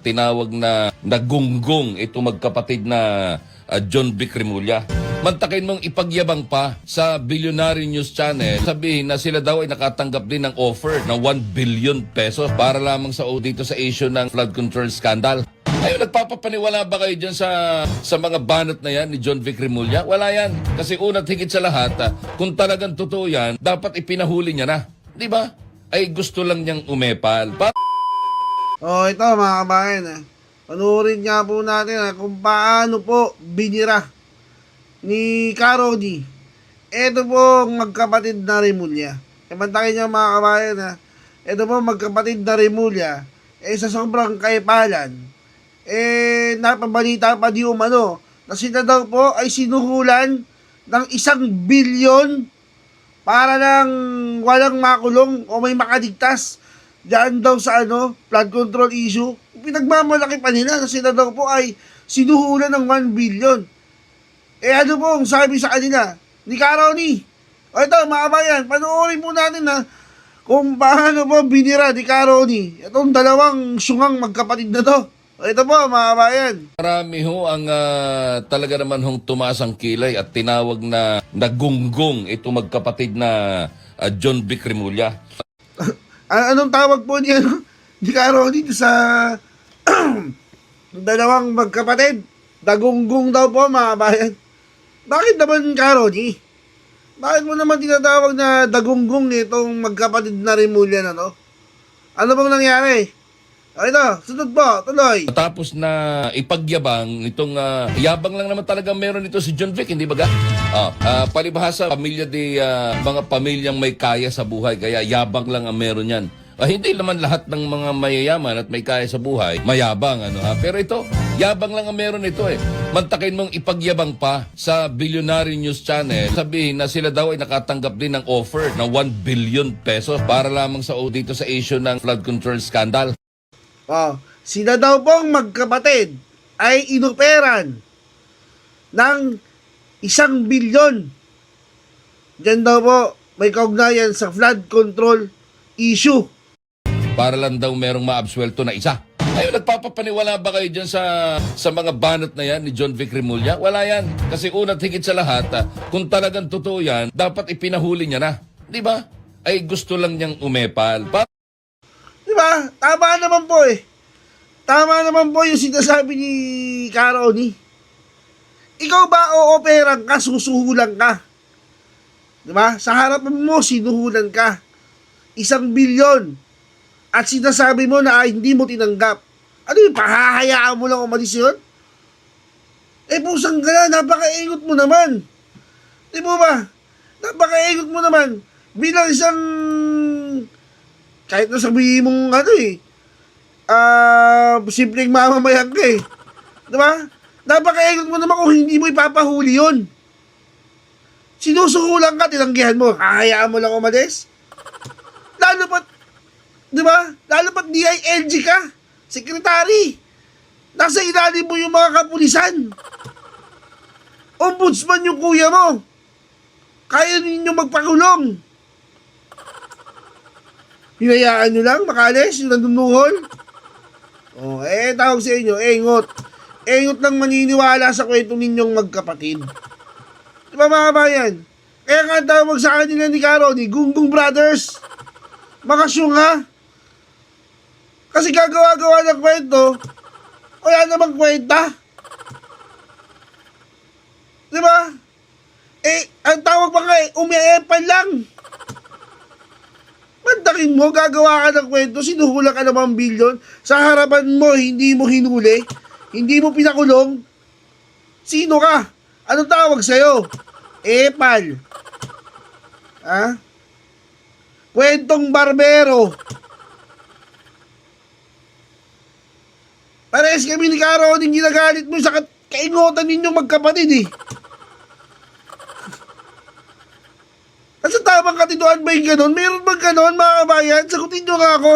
Tinawag na nagunggong ito magkapatid na John Vic Remulla. Mantakin mong ipagyabang pa sa Billionaire News Channel, sabihin na sila daw ay nakatanggap din ng offer ng 1 billion pesos para lamang sa dito sa issue ng flood control scandal. Ayun, nagpapapaniwala ba kayo dyan sa mga banat na yan ni John Vic Remulla? Wala yan. Kasi una't higit sa lahat, kung talagang totoo yan, dapat ipinahuli niya na. Di ba? Ay gusto lang niyang umepal. Ito mga kabayan, panoorin nga po natin kung paano po binira ni Karodi. Ito po magkapatid na Remulla. Mantakin niya mga kabayan, ito po magkapatid na Remulla, sa sobrang kaipalan, napabalita pa di umano na sila daw po ay sinuhulan ng 1 bilyon para lang walang makulong o may makaligtas diyan daw sa flood control issue. Pinagmamalaki pa nila na sila daw po ay sinuhulan ng 1 billion. Ano po ang sabi sa kanila ni Karoni? Ito mga kabayan, panoorin po natin kung paano po binira ni Karoni itong dalawang syungang magkapatid na to. Ito po mga kabayan. Marami ho ang talaga naman hong tumaas ang kilay at tinawag na nagunggong ito magkapatid na John Vic Remulla. Anong tawag po niya ni Karoni sa dalawang magkapatid? Dagunggong daw po mga kabayan. Bakit naman Karoni? Bakit mo naman tinatawag na dagunggong nitong magkapatid na Remulla na to? Ano bang nangyari? Ito, sunod po, tuloy. Tapos na ipagyabang itong yabang lang naman talaga meron ito si John Vic, hindi ba ga? Palibhasa, pamilya mga pamilyang may kaya sa buhay, kaya yabang lang ang meron yan. Hindi naman lahat ng mga mayayaman at may kaya sa buhay, mayabang Pero ito, yabang lang ang meron ito Mantakin mong ipagyabang pa sa Billionaire News Channel, sabihin na sila daw ay nakatanggap din ng offer ng 1 billion pesos para lamang sa dito sa issue ng flood control scandal. Sila daw pong magkapatid ay inoperan ng 1 bilyon. Diyan daw po may kaugnayan sa flood control issue. Para lang daw merong maabswelto na isa. Ayun, nagpapapaniwala ba kayo dyan sa mga banat na yan ni John Vic Remulla? Wala yan. Kasi una't higit sa lahat, kung talagang totoo yan, dapat ipinahuli niya na. Di ba? Ay gusto lang niyang umepal. Diba? Tama naman po Tama naman po yung sinasabi ni Karoni. Ikaw ba ooperan ka, susuhulan ka? Diba? Sa harapan mo, sinuhulan ka. 1 bilyon. At sinasabi mo na hindi mo tinanggap. Ano yung pahahayaan mo lang umalis yun? Pusang gala, napakaingot mo naman. Di mo ba? Napakaingot mo naman. Bilang isang kahit na sabihin mong simpleng mamamayan ka diba? Napakaingot mo naman kung hindi mo ipapahuli yun. Sinusuhulan ka, tinanggihan mo, hahayaan mo lang umalis. Lalo pat, diba? Lalo pat DILG ka, sekretary. Nasa ilalim mo yung mga kapulisan. Ombudsman yung kuya mo. Kaya ninyo magpakulong. Hinayaan nyo lang, makalis, yung nandunuhol. Tawag sa inyo, engot. Engot lang maniniwala sa kwento ninyong magkapatid. Diba mga bayan? Kaya nga tawag sa kanila ni Karoni, Gunggong Brothers. Makasyunga. Kasi gagawa-gawa ng kwento, wala namang kwenta. Diba? Ang tawag pa nga umiepal lang. Mantakin mo, gagawa ka ng kwento, sinuhula ka ng 1 bilyon, sa harapan mo, hindi mo hinuli, hindi mo pinakulong. Sino ka? Anong tawag sa'yo? Epal. Kwentong barbero. Parehas kami ni Karoni ginagalit mo sa kaingotan ninyong magkapatid At sa tamang katiduan ba yung ganon? Meron bang ganon mga kabayan? Sagutin nyo nga ako.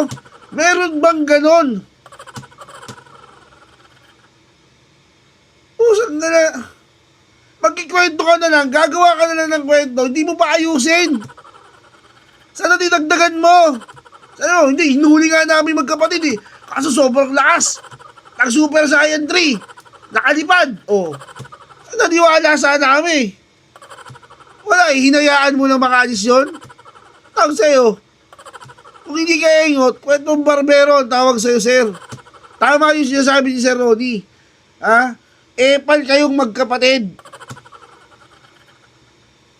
Meron bang ganon? Pusang na na. Magkikwento ka na lang. Gagawa ka na lang ng kwento. Hindi mo pa ayusin. Sana dinagdagan mo. Ano, hindi, hinuli nga namin magkapatid Kaso sobrang lakas. ang Super Saiyan 3. Nakalipad. Oh. Naniwala sana kami. Wala eh, hinayaan mo lang makaalis yun. Tawag sa'yo. Kung hindi ka ingot, kwentong barbero ang tawag sa'yo, sir. Tama yung sinasabi ni Sir Rodi. Ha? Epal kayong magkapatid.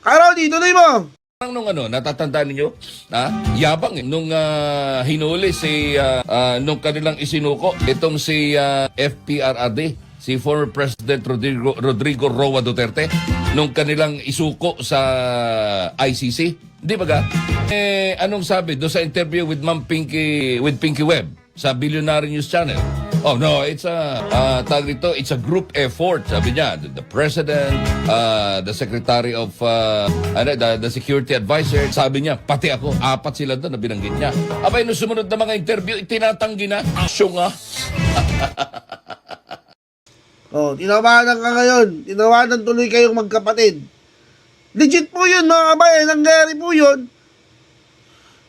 Karodi, tuloy mo. Nung natatandaan ninyo, yabang nung hinuli nung kanilang isinuko, itong si FPRRD, si former President Rodrigo Roa Duterte, nung kanilang isuko sa ICC. Di ba ga? Anong sabi doon sa interview with with Pinky Webb sa Billionaire News Channel? Oh no, it's it's a group effort, sabi niya. The President, the Secretary of the Security Advisor, sabi niya, pati ako, 4 sila doon na binanggit niya. Abay, nung sumunod na mga interview, itinatanggi na. Asyo nga. Oh, tinawanan ka ngayon. Tinawanan tuloy kayong magkapatid. Legit po yun, mga kabayan. Nangyari po yun.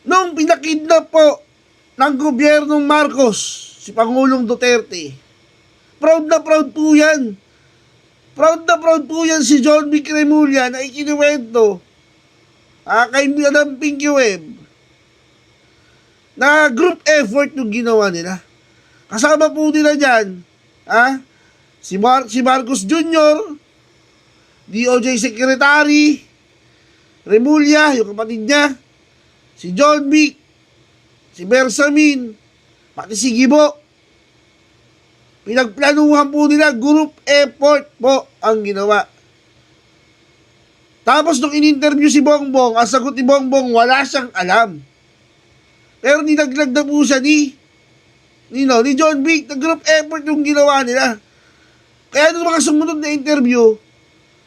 Nung pinakidnap po ng gobyernong Marcos, si Pangulong Duterte, proud na proud po yan. Proud na proud po yan si John Vic Remulla na ikiniwento kay Madam Pinky Webb na group effort yung ginawa nila. Kasama po nila dyan, si Marcos Jr., DOJ Secretary, Remulla, yung kapatid niya, si John Vic, si Bersamin, pati si Gibo. Pinagplanuhan po nila, group effort po ang ginawa. Tapos nung in-interview si Bongbong, ang sagot ni Bongbong, wala siyang alam. Pero nilaglag na po siya ni John Vic, na group effort yung ginawa nila. Kaya nung mga sumunod na interview,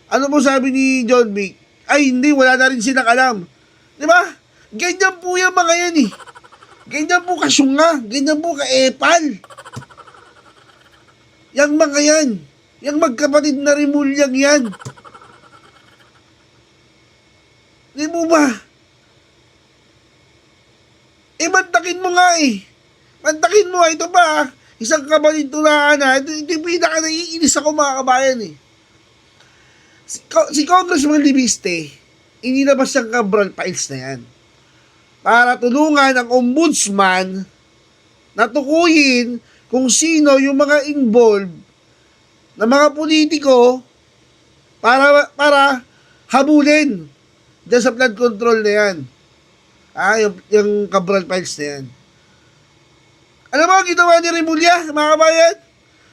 ano po sabi ni John Vic? Ay hindi, wala na rin silang alam. Di ba? Ganyan po yung mga yan eh. Ganyan po kasyunga, ganyan po kaepal. Yang mga yan, yang magkapatid na Remulyang yan. Di mo ba? Mantakin mo nga eh. Mantakin mo, ito pa isang kabalintunaan na. Ito yung pinaka naiinis ako mga kabayan eh. Si Congressman Libiste, inilabas siyang Cabral files na yan para tulungan ang ombudsman na tukuyin kung sino yung mga involved na mga politiko para habulin dyan sa flood control na yan. Yung Cabral files na yan. Alam mo ang ginawa ni Remulla, mga kabayan?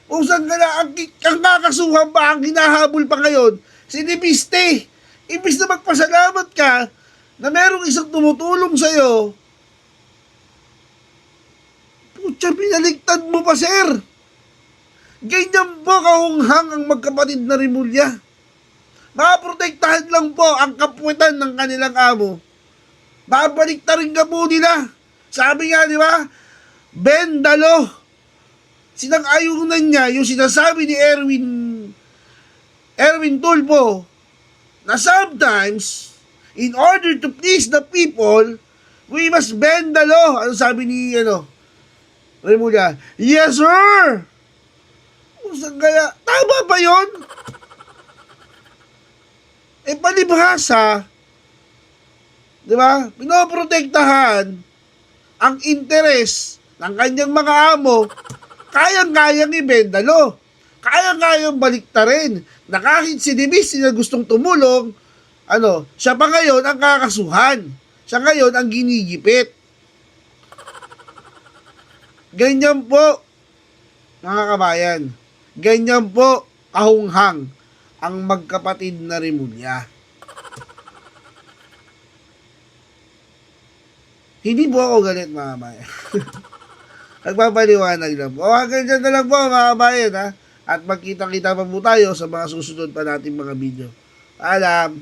Kung saan ka na, ang kakasuhan pa, ang hinahabol pa ngayon, si Libiste. Ibig na magpasalamat ka na merong isang tumutulong sa'yo, putya, pinaligtad mo pa, sir. Ganyan po kahunghang ang magkapatid na Remulla. Maprotektahan lang po ang kapuwitan ng kanilang amo. Babalik na rin ka po nila. Sabi nga, di ba? Bendalo. Sinang-ayunan niya yung sinasabi ni Erwin Tulfo na sometimes, in order to please the people, we must bend the law. Ano sabi ni, Remulla? Yes, sir! Saan kaya? Tama ba yun? Palibhasa, di ba? Pinoprotektahan ang interes ng kanyang mga amo, kayang-kayang ibendalo. Kayang-kayang baliktarin na kahit si Dibis na gustong tumulong, siya pa ngayon ang kakasuhan. Siya ngayon ang ginigipit. Ganyan po, mga kabayan. Ganyan po, kahunghang ang magkapatid na Remulla. Hindi po ako galit, mga kabayan. Nagpapaliwanag lang po. Hanggang dyan na lang po, mga kabayan, ha? At magkita-kita pa po tayo sa mga susunod pa nating mga video. Paalam!